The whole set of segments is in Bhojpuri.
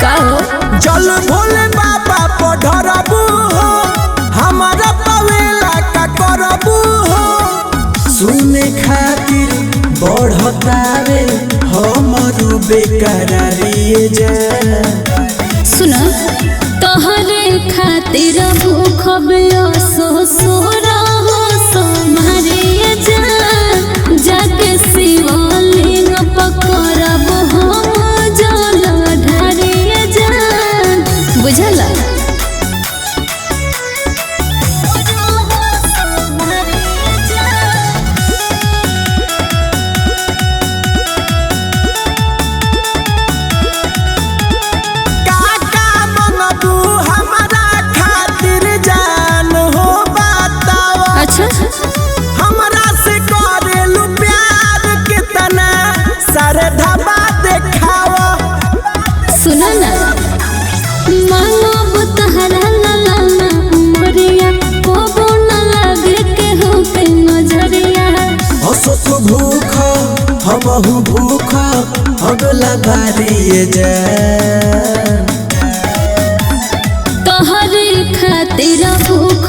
का हो जल भोले बाबा पढ़रबू हो हमारा पवेला का करबू हो सुने खातिर बढ़तावे हमरू बेकरारी जा सुन तोहरे खातिर भूख सोरा हो सोमारे जाके शिवलिंग पकड़ब हम जल ढारे जान बुझल हमरा से करेलू प्यार कितना सारे ढाबा देखावा सुना ना मांगब तहरा लाना उमरिया कोबो न लागे के हो के नजरिया हसो तो भूख हमहु भूख अगला बारी जा तोहरे खातिर भूख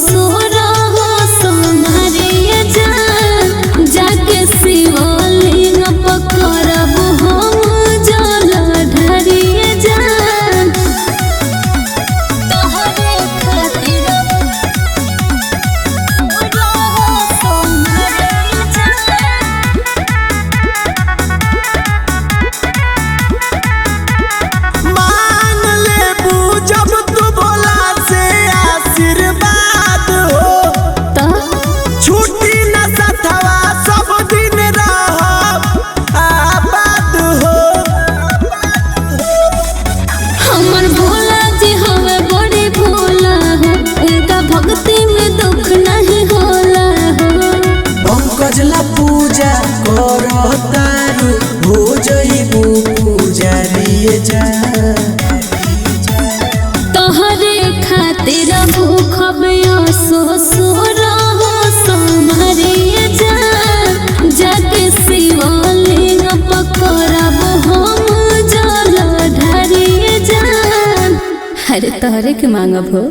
सोरा हो सोमारे जाके शिवलिंग पकड़ब हम जल ढारे जान तोहरे खातिर मान लेबू जब तू बोला से आशीर्वाद हो छुट्टी न सथवा सब दिन रहब आबाद हो हमर भोला जी हवे बड़ी भोला हो उनका भक्ति में दुख नहीं होला हो पंकजला पूजा करतारू हो जइबू पूजारी जा तोहरे खातिर भूख सोरा हो सोमारे जाके शिवलिंग पकड़ब हम जल ढारे जान अरे तोहरे के मांगब हो।